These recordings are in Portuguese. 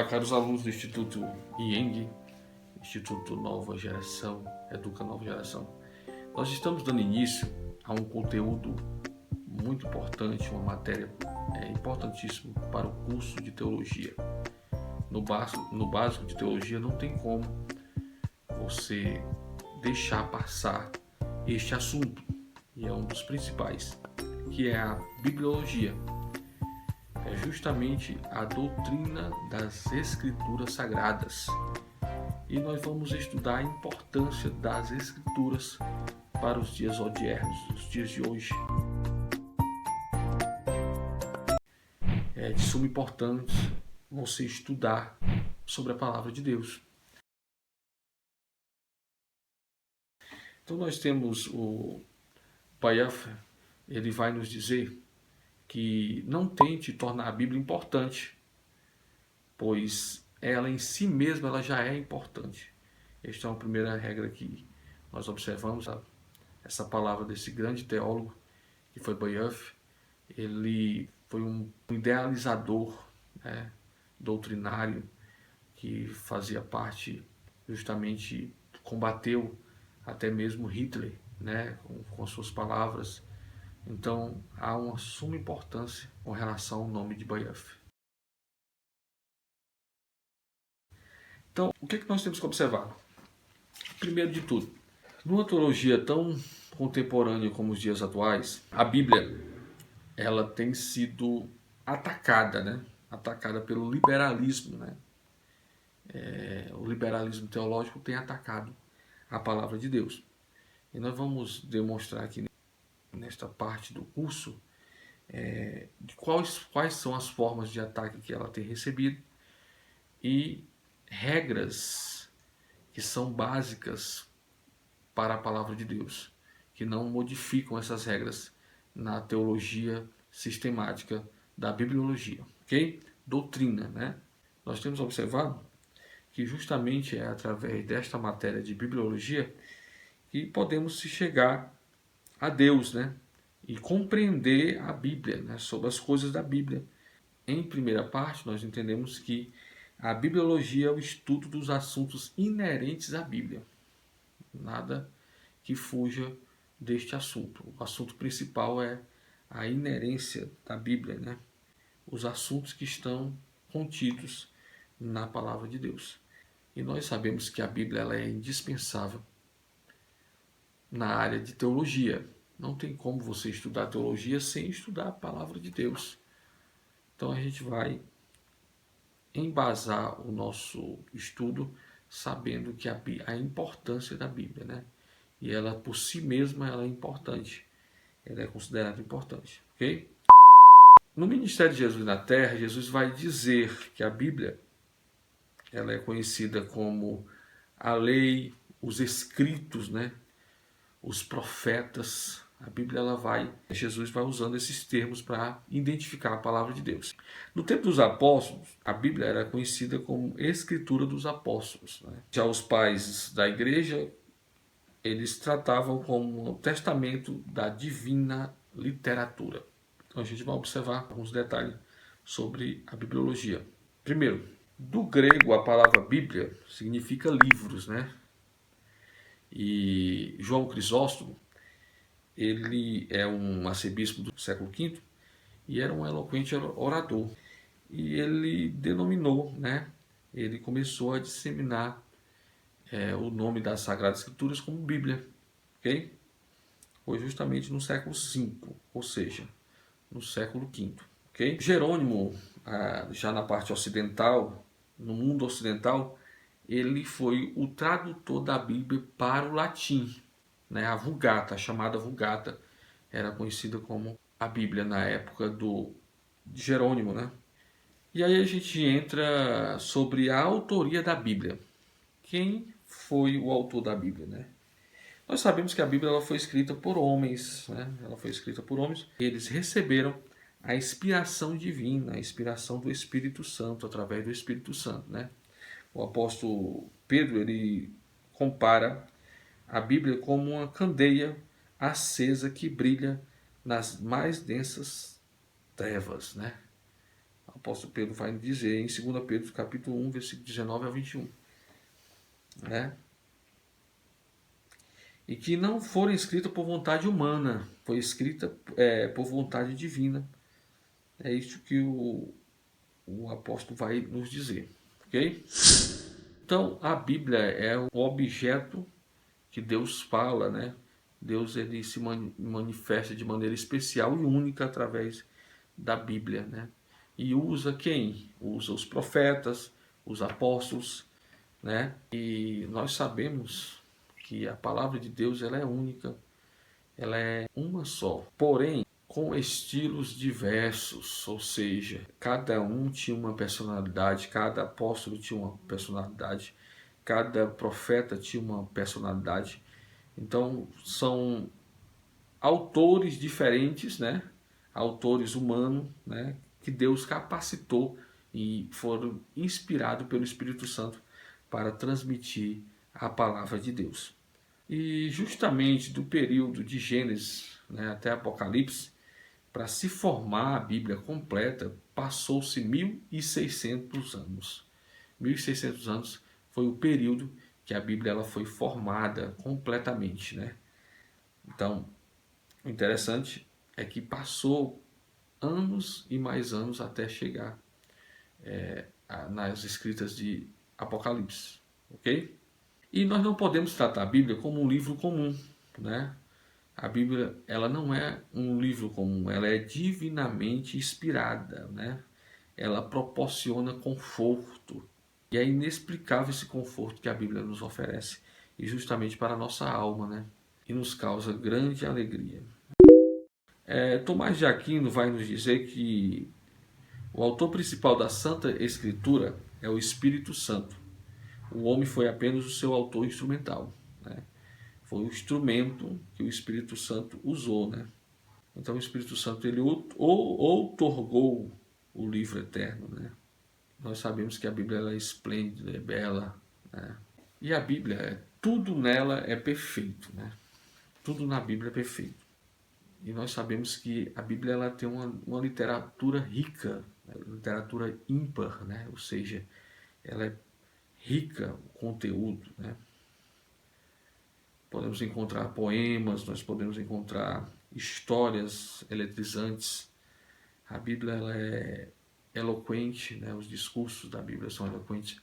Olá, caros alunos do Instituto IENG, Instituto Nova Geração, Educa Nova Geração. Nós estamos dando início a um conteúdo muito importante, uma matéria importantíssima para o curso de Teologia. No básico de Teologia não tem como você deixar passar este assunto, e é um dos principais, que é a Bibliologia. É justamente a doutrina das Escrituras Sagradas. E nós vamos estudar a importância das Escrituras para os dias odiernos, os dias de hoje. É de suma importância você estudar sobre a Palavra de Deus. Então nós temos o Bayaf, ele vai nos dizer que não tente tornar a Bíblia importante, pois ela em si mesma ela já é importante. Esta é uma primeira regra que nós observamos. Essa palavra desse grande teólogo, que foi Bayaf, ele foi um idealizador, doutrinário, que fazia parte, justamente combateu até mesmo Hitler, com suas palavras. Então, há uma suma importância com relação ao nome de Bayaf. Então, o que nós temos que observar? Primeiro de tudo, numa teologia tão contemporânea como os dias atuais, a Bíblia ela tem sido atacada, atacada pelo liberalismo. O liberalismo teológico tem atacado a palavra de Deus. E nós vamos demonstrar aqui nesta parte do curso de quais são as formas de ataque que ela tem recebido e regras que são básicas para a palavra de Deus, que não modificam essas regras na teologia sistemática da bibliologia, ok? Doutrina, Nós temos observado que justamente é através desta matéria de bibliologia que podemos se chegar a Deus, e compreender a Bíblia, sobre as coisas da Bíblia. Em primeira parte, nós entendemos que a bibliologia é o estudo dos assuntos inerentes à Bíblia. Nada que fuja deste assunto. O assunto principal é a inerência da Bíblia, os assuntos que estão contidos na palavra de Deus. E nós sabemos que a Bíblia ela é indispensável na área de teologia. Não tem como você estudar teologia sem estudar a palavra de Deus. Então a gente vai embasar o nosso estudo sabendo que a importância da Bíblia, E ela por si mesma ela é importante. Ela é considerada importante, ok? No ministério de Jesus na Terra, Jesus vai dizer que a Bíblia ela é conhecida como a lei, os escritos, os profetas. A Bíblia Jesus vai usando esses termos para identificar a palavra de Deus. No tempo dos apóstolos, a Bíblia era conhecida como Escritura dos Apóstolos. Já os pais da igreja, eles tratavam como o testamento da divina literatura. Então a gente vai observar alguns detalhes sobre a bibliologia. Primeiro, do grego a palavra Bíblia significa livros, E João Crisóstomo, ele é um arcebispo do século V e era um eloquente orador. E ele denominou, ele começou a disseminar o nome das Sagradas Escrituras como Bíblia, ok? Foi justamente no século V, ou seja, no século V, ok? Jerônimo, já na parte ocidental, no mundo ocidental, ele foi o tradutor da Bíblia para o latim, a Vulgata, a chamada Vulgata, era conhecida como a Bíblia na época de Jerônimo, E aí a gente entra sobre a autoria da Bíblia. Quem foi o autor da Bíblia, Nós sabemos que a Bíblia ela foi escrita por homens, Ela foi escrita por homens. Eles receberam a inspiração divina, a inspiração do Espírito Santo, através do Espírito Santo, O apóstolo Pedro, ele compara a Bíblia como uma candeia acesa que brilha nas mais densas trevas, O apóstolo Pedro vai dizer em 2 Pedro capítulo 1, versículo 19 a 21. Né? E que não foram escritas por vontade humana, foi escrita por vontade divina. É isso que o apóstolo vai nos dizer. Ok? Então, a Bíblia é o objeto que Deus fala, né? Deus ele se manifesta de maneira especial e única através da Bíblia, né? E usa quem? Usa os profetas, os apóstolos, né? E nós sabemos que a palavra de Deus ela é única, ela é uma só, porém com estilos diversos, ou seja, cada um tinha uma personalidade, cada apóstolo tinha uma personalidade, cada profeta tinha uma personalidade. Então são autores diferentes, né? Autores humanos, né? Que Deus capacitou e foram inspirados pelo Espírito Santo para transmitir a palavra de Deus. E justamente do período de Gênesis, né, até Apocalipse, para se formar a Bíblia completa, passou-se 1.600 anos. 1.600 anos foi o período que a Bíblia ela foi formada completamente, né? Então, o interessante é que passou anos e mais anos até chegar nas escritas de Apocalipse, ok? E nós não podemos tratar a Bíblia como um livro comum, né? A Bíblia ela não é um livro comum, ela é divinamente inspirada, né? Ela proporciona conforto. E é inexplicável esse conforto que a Bíblia nos oferece, e justamente para a nossa alma, né? E nos causa grande alegria. Tomás de Aquino vai nos dizer que o autor principal da Santa Escritura é o Espírito Santo. O homem foi apenas o seu autor instrumental, né? Foi o instrumento que o Espírito Santo usou, né? Então o Espírito Santo ele outorgou o livro eterno, né? Nós sabemos que a Bíblia ela é esplêndida, é bela, né? E a Bíblia, tudo nela é perfeito, né? Tudo na Bíblia é perfeito. E nós sabemos que a Bíblia ela tem uma literatura rica, né? Literatura ímpar, né? Ou seja, ela é rica o conteúdo, né? Podemos encontrar poemas, nós podemos encontrar histórias eletrizantes. A Bíblia ela é eloquente, né? Os discursos da Bíblia são eloquentes.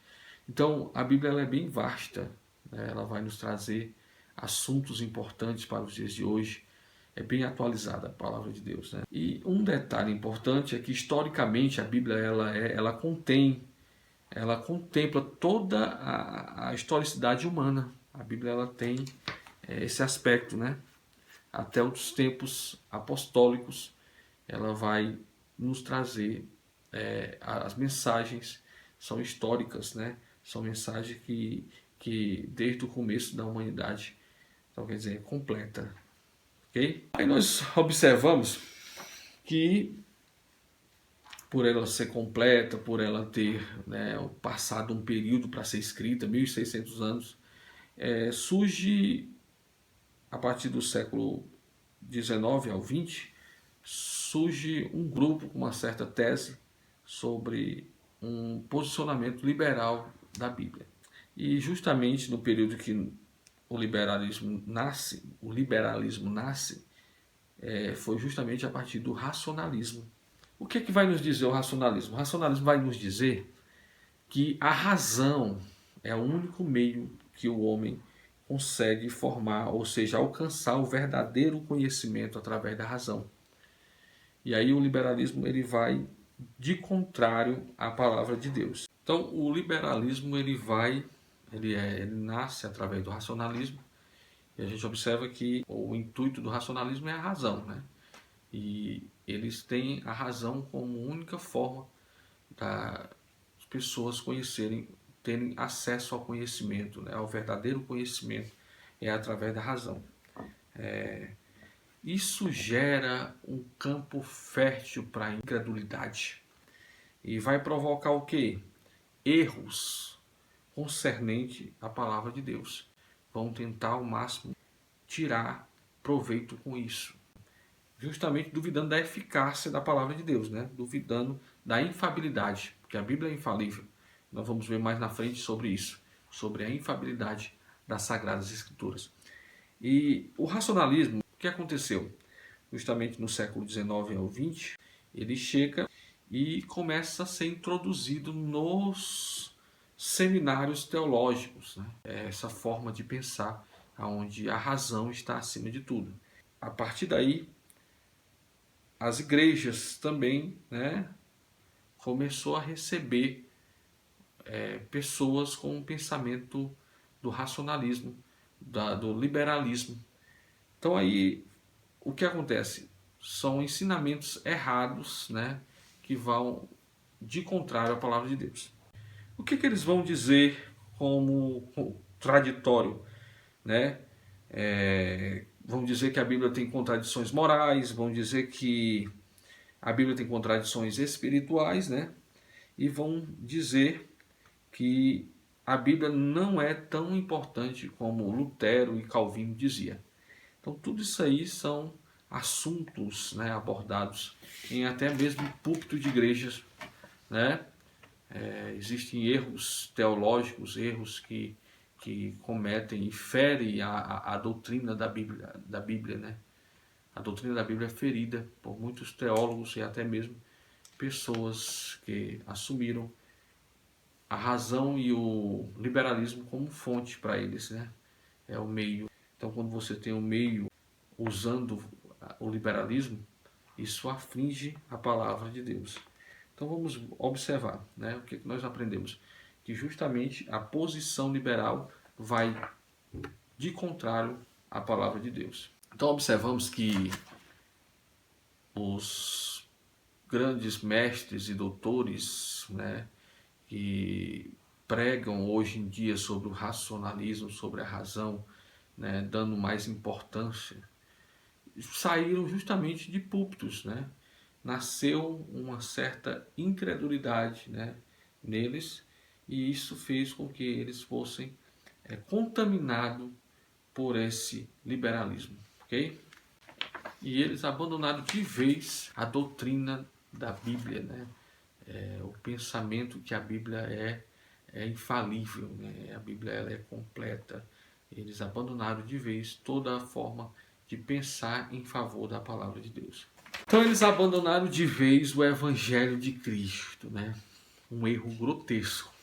Então, a Bíblia ela é bem vasta, né? Ela vai nos trazer assuntos importantes para os dias de hoje. É bem atualizada a palavra de Deus, né? E um detalhe importante é que historicamente a Bíblia ela contempla toda a historicidade humana. A Bíblia ela tem esse aspecto, né? Até os tempos apostólicos, ela vai nos trazer as mensagens são históricas, né? São mensagens que desde o começo da humanidade, então quer dizer, completa, ok? Aí nós observamos que por ela ser completa, por ela ter, né, passado um período para ser escrita, 1.600 anos, surge a partir do século XIX ao XX, surge um grupo com uma certa tese sobre um posicionamento liberal da Bíblia. E justamente no período que o liberalismo nasce, foi justamente a partir do racionalismo. O que é que vai nos dizer o racionalismo? O racionalismo vai nos dizer que a razão é o único meio que o homem consegue formar, ou seja, alcançar o verdadeiro conhecimento através da razão. E aí o liberalismo ele vai de contrário à palavra de Deus. Então o liberalismo ele nasce através do racionalismo, e a gente observa que o intuito do racionalismo é a razão, né? E eles têm a razão como única forma das pessoas conhecerem, terem acesso ao conhecimento, né? Ao verdadeiro conhecimento é através da razão. Isso gera um campo fértil para a incredulidade e vai provocar o quê? Erros concernente à palavra de Deus. Vão tentar ao máximo tirar proveito com isso, justamente duvidando da eficácia da palavra de Deus, né? Duvidando da infabilidade, porque a Bíblia é infalível. Nós vamos ver mais na frente sobre isso, sobre a infabilidade das Sagradas Escrituras. E o racionalismo, o que aconteceu? Justamente no século XIX ao XX, ele chega e começa a ser introduzido nos seminários teológicos, né? Essa forma de pensar, onde a razão está acima de tudo. A partir daí, as igrejas também, né, começou a receber pessoas com o pensamento do racionalismo, do liberalismo. Então aí o que acontece? São ensinamentos errados, né, que vão de contrário à palavra de Deus. O que eles vão dizer como contraditório, né? Vão dizer que a Bíblia tem contradições morais, vão dizer que a Bíblia tem contradições espirituais, né? E vão dizer que a Bíblia não é tão importante como Lutero e Calvino diziam. Então tudo isso aí são assuntos, né, abordados em até mesmo púlpito de igrejas, né? Existem erros teológicos, erros que cometem e ferem a doutrina da Bíblia, né? A doutrina da Bíblia é ferida por muitos teólogos e até mesmo pessoas que assumiram a razão e o liberalismo como fonte para eles, né? É o meio. Então, quando você tem um meio usando o liberalismo, isso aflige a palavra de Deus. Então, vamos observar, né? O que nós aprendemos? Que justamente a posição liberal vai de contrário à palavra de Deus. Então, observamos que os grandes mestres e doutores, né, que pregam hoje em dia sobre o racionalismo, sobre a razão, né, dando mais importância, saíram justamente de púlpitos, né? Nasceu uma certa incredulidade, né, neles, e isso fez com que eles fossem contaminados por esse liberalismo, ok? E eles abandonaram de vez a doutrina da Bíblia, né? O pensamento que a Bíblia é infalível, né? A Bíblia ela é completa. Eles abandonaram de vez toda a forma de pensar em favor da palavra de Deus. Então eles abandonaram de vez o Evangelho de Cristo, né? Um erro grotesco,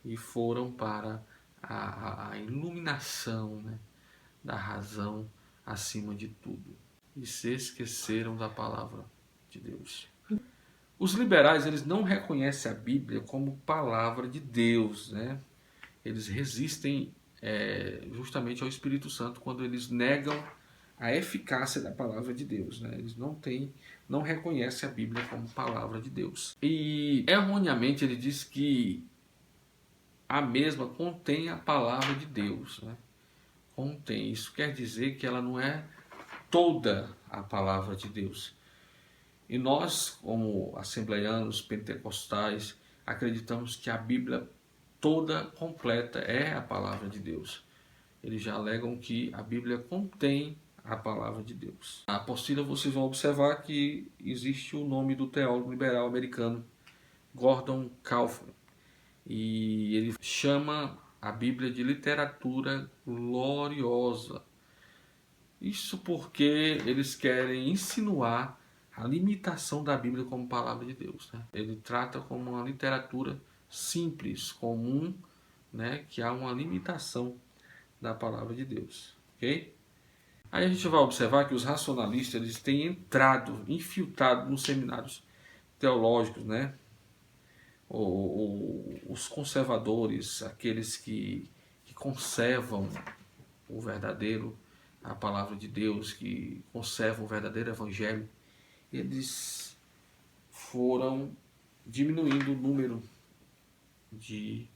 e foram para a iluminação, né, da razão acima de tudo, e se esqueceram da palavra de Deus. Os liberais, eles não reconhecem a Bíblia como palavra de Deus, né? Eles resistem justamente ao Espírito Santo quando eles negam a eficácia da palavra de Deus, né? Eles não reconhecem a Bíblia como palavra de Deus. E erroneamente ele diz que a mesma contém a palavra de Deus, né? Contém. Isso quer dizer que ela não é toda a palavra de Deus. E nós, como assembleianos, pentecostais, acreditamos que a Bíblia toda completa é a palavra de Deus. Eles já alegam que a Bíblia contém a palavra de Deus. Na apostila vocês vão observar que existe o nome do teólogo liberal americano Gordon Kaufman, e ele chama a Bíblia de literatura gloriosa. Isso porque eles querem insinuar a limitação da Bíblia como palavra de Deus, né? Ele trata como uma literatura simples, comum, né? Que há uma limitação da palavra de Deus, ok? Aí a gente vai observar que os racionalistas eles têm entrado, infiltrado nos seminários teológicos, né? Os conservadores, aqueles que conservam o verdadeiro, a palavra de Deus, que conservam o verdadeiro evangelho, eles foram diminuindo o número de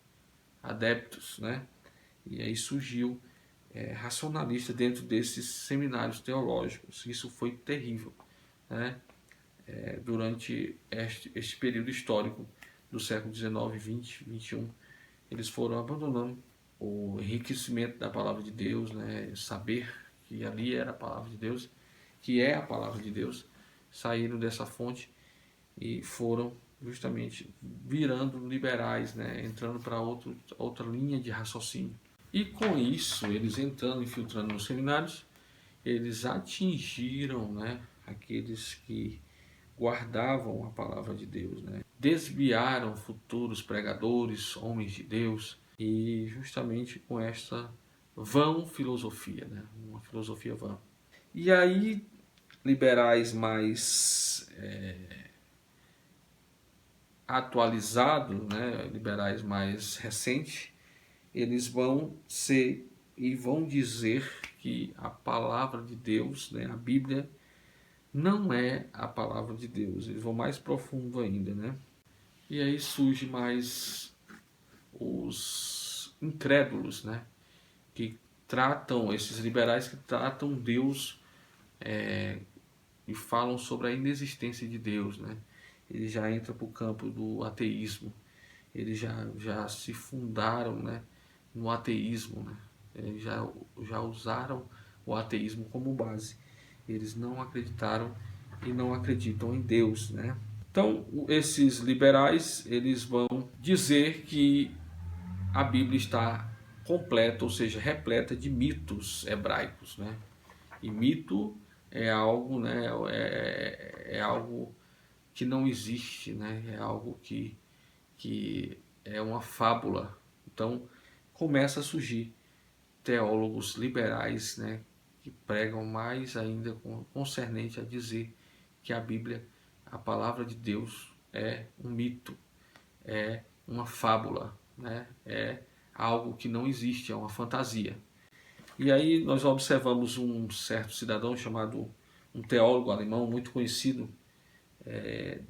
adeptos, né? E aí surgiu racionalista dentro desses seminários teológicos. Isso foi terrível, né? Durante este período histórico do século XIX, XX, XXI, eles foram abandonando o enriquecimento da palavra de Deus, né? Saber que ali era a palavra de Deus, que é a palavra de Deus, saíram dessa fonte e foram justamente virando liberais, né? Entrando para outra linha de raciocínio. E com isso, eles entrando, infiltrando nos seminários, eles atingiram, né, aqueles que guardavam a palavra de Deus, né? Desviaram futuros pregadores, homens de Deus, e justamente com esta vã filosofia, né? Uma filosofia vã. E aí, liberais mais atualizados, né? Liberais mais recentes, eles vão ser e vão dizer que a palavra de Deus, né, a Bíblia, não é a palavra de Deus. Eles vão mais profundo ainda, né? E aí surge mais os incrédulos, né? Que tratam, esses liberais que tratam Deus e falam sobre a inexistência de Deus, né? Eles já entram para o campo do ateísmo. Eles já se fundaram, né, no ateísmo, né? Eles já usaram o ateísmo como base. Eles não acreditaram e não acreditam em Deus, né? Então, esses liberais, eles vão dizer que a Bíblia está completa, ou seja, repleta de mitos hebraicos, né? E mito é algo, né, é algo que não existe, né? É algo que é uma fábula. Então, começa a surgir teólogos liberais, né, que pregam mais ainda concernente a dizer que a Bíblia, a palavra de Deus, é um mito, é uma fábula, né, é algo que não existe, é uma fantasia. E aí nós observamos um certo cidadão chamado, um teólogo alemão muito conhecido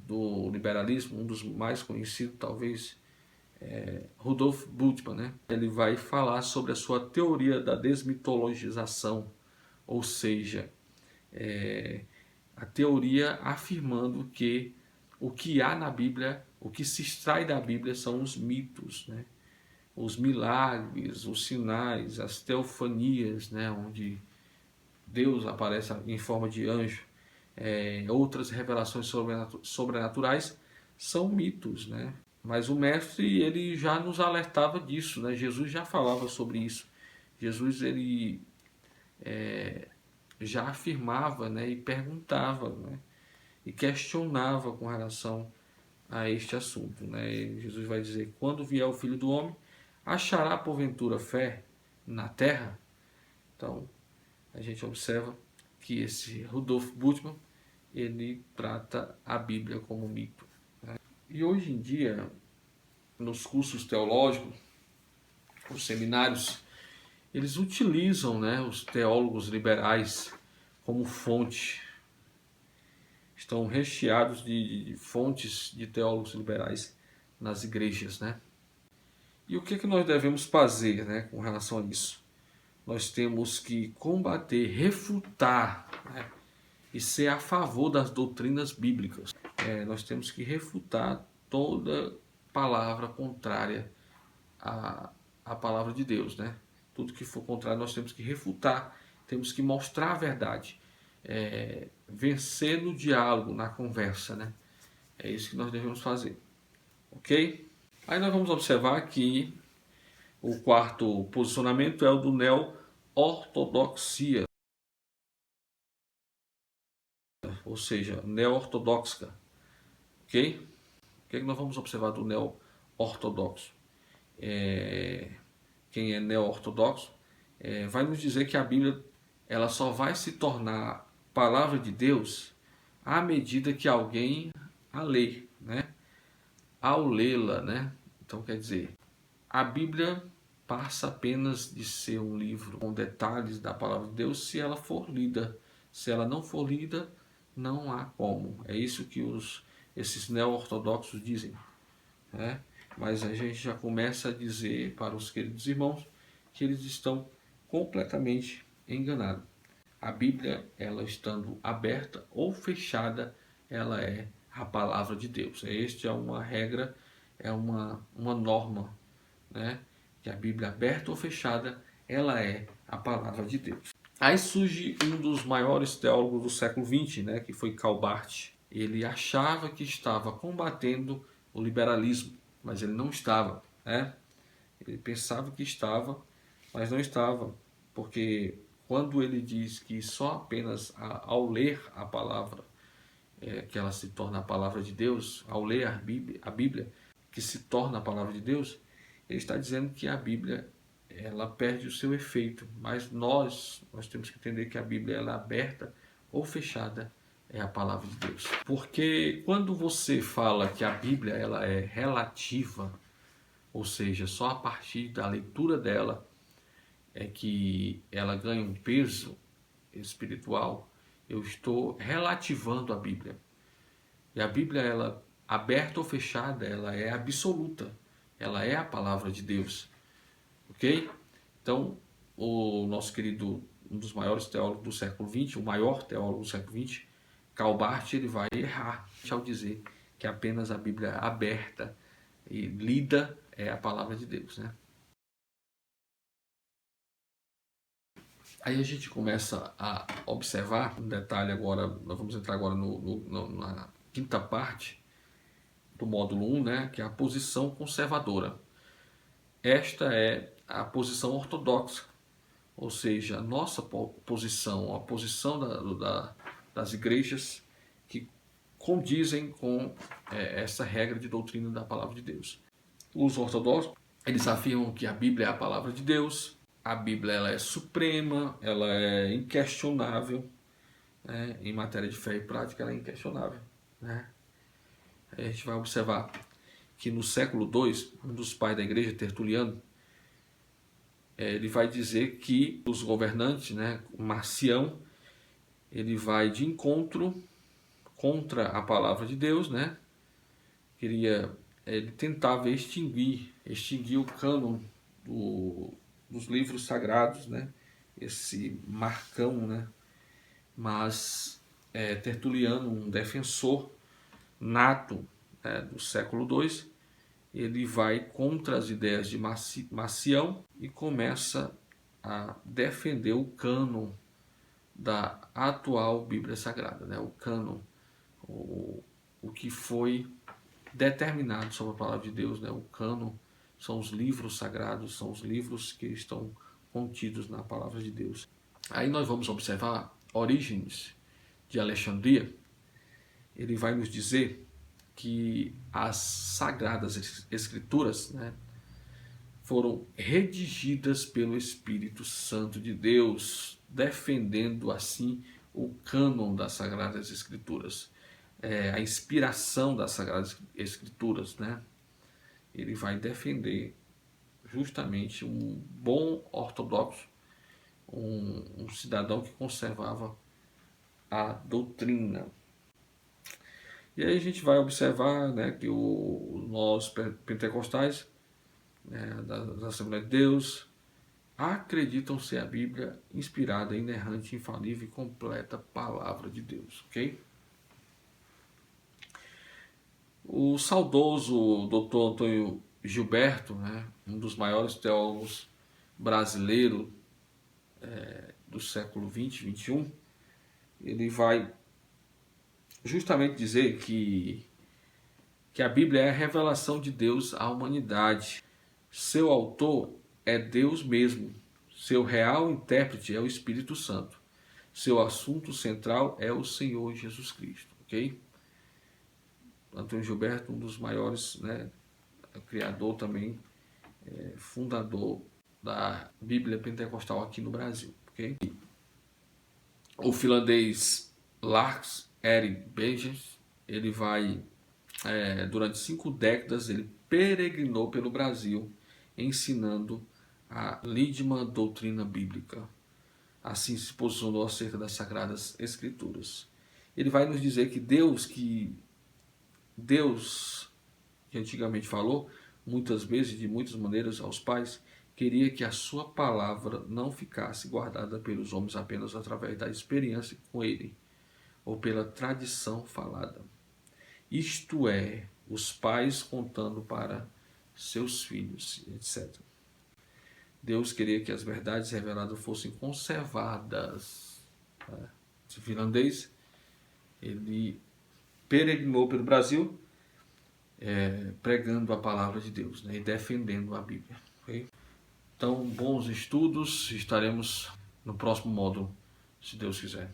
do liberalismo, um dos mais conhecidos talvez, Rudolf Bultmann, né? Ele vai falar sobre a sua teoria da desmitologização, ou seja, a teoria afirmando que o que há na Bíblia, o que se extrai da Bíblia são os mitos, né? Os milagres, os sinais, as teofanias, né? Onde Deus aparece em forma de anjo, outras revelações sobrenaturais são mitos, né? Mas o mestre, ele já nos alertava disso, né? Jesus já falava sobre isso. Jesus, ele já afirmava, né? E perguntava, né? E questionava com relação a este assunto, né? E Jesus vai dizer: quando vier o Filho do Homem, achará porventura fé na terra? Então, a gente observa que esse Rudolf Bultmann, ele trata a Bíblia como mito, né? E hoje em dia, nos cursos teológicos, os seminários, eles utilizam, né, os teólogos liberais como fonte. Estão recheados de fontes de teólogos liberais nas igrejas, né? E o que nós devemos fazer, né, com relação a isso? Nós temos que combater, refutar, né, e ser a favor das doutrinas bíblicas. Nós temos que refutar toda palavra contrária à palavra de Deus, né? Tudo que for contrário nós temos que refutar, temos que mostrar a verdade, vencer no diálogo, na conversa, né? É isso que nós devemos fazer, ok? Aí nós vamos observar que o quarto posicionamento é o do neo-ortodoxia, ou seja, neo-ortodoxa, ok? O que nós vamos observar do neo-ortodoxo? Quem é neo-ortodoxo vai nos dizer que a Bíblia ela só vai se tornar palavra de Deus à medida que alguém a lê, né? Ao lê-la, né? Então quer dizer, a Bíblia passa apenas de ser um livro com detalhes da palavra de Deus se ela for lida. Se ela não for lida, não há como. É isso que esses neo-ortodoxos dizem, né? Mas a gente já começa a dizer para os queridos irmãos que eles estão completamente enganados. A Bíblia, ela estando aberta ou fechada, ela é a palavra de Deus. Esta é uma regra, é uma norma, né? Que a Bíblia aberta ou fechada, ela é a palavra de Deus. Aí surge um dos maiores teólogos do século XX, né? Que foi Karl Barth. ele achava que estava combatendo o liberalismo, mas ele não estava, né? Ele pensava que estava, mas não estava, porque quando ele diz que só apenas ao ler a palavra, que ela se torna a palavra de Deus, ao ler a Bíblia, que se torna a palavra de Deus, ele está dizendo que a Bíblia ela perde o seu efeito, mas nós temos que entender que a Bíblia ela é aberta ou fechada é a palavra de Deus. Porque quando você fala que a Bíblia ela é relativa, ou seja, só a partir da leitura dela é que ela ganha um peso espiritual, eu estou relativando a Bíblia. E a Bíblia, ela aberta ou fechada, ela é absoluta. Ela é a palavra de Deus. Ok? Então, o nosso querido, um dos maiores teólogos do século XX, o maior teólogo do século XX, Karl Barth, ele vai errar ao dizer que apenas a Bíblia aberta e lida é a palavra de Deus, né? Aí a gente começa a observar um detalhe agora, nós vamos entrar agora na quinta parte do módulo 1, né, que é a posição conservadora. Esta é a posição ortodoxa, ou seja, a nossa posição, a posição das igrejas que condizem com essa regra de doutrina da palavra de Deus. Os ortodoxos, eles afirmam que a Bíblia é a palavra de Deus, a Bíblia ela é suprema, ela é inquestionável, né? Em matéria de fé e prática ela é inquestionável, né? Aí a gente vai observar que no século II, um dos pais da igreja, Tertuliano, ele vai dizer que os governantes, né, Marcião, ele vai de encontro contra a palavra de Deus, né? Ele tentava extinguir o cânon dos livros sagrados, né? Esse Marcão, né? Mas Tertuliano, um defensor nato, né, do século II, ele vai contra as ideias de Marcião e começa a defender o cânon da atual Bíblia Sagrada, né? O cânon, o que foi determinado sobre a palavra de Deus, né? O cânon são os livros sagrados, são os livros que estão contidos na palavra de Deus. Aí nós vamos observar Orígenes de Alexandria. Ele vai nos dizer que as sagradas escrituras, né, foram redigidas pelo Espírito Santo de Deus, defendendo assim o cânon das sagradas escrituras, a inspiração das sagradas escrituras, né? Ele vai defender justamente um bom ortodoxo, um cidadão que conservava a doutrina. E aí a gente vai observar, né, que nós pentecostais, né, da Assembleia de Deus, acreditam ser a Bíblia inspirada, inerrante, infalível e completa palavra de Deus, ok? O saudoso Dr. Antônio Gilberto, né, um dos maiores teólogos brasileiros do século XX, XXI, ele vai justamente dizer que a Bíblia é a revelação de Deus à humanidade. Seu autor é Deus mesmo. Seu real intérprete é o Espírito Santo. Seu assunto central é o Senhor Jesus Cristo, ok? Antônio Gilberto, um dos maiores, né, criador também, fundador da Bíblia Pentecostal aqui no Brasil, ok? O finlandês Lars Erik Bejes, ele vai, durante 5 décadas, ele peregrinou pelo Brasil, ensinando a lídima doutrina bíblica. Assim se posicionou acerca das Sagradas Escrituras. Ele vai nos dizer que Deus, que antigamente falou, muitas vezes, de muitas maneiras, aos pais, queria que a sua palavra não ficasse guardada pelos homens apenas através da experiência com ele, ou pela tradição falada. Isto é, os pais contando para seus filhos, etc. Deus queria que as verdades reveladas fossem conservadas. Esse finlandês, ele peregrinou pelo Brasil, pregando a palavra de Deus, né, e defendendo a Bíblia. Okay? Então, bons estudos, estaremos no próximo módulo, se Deus quiser.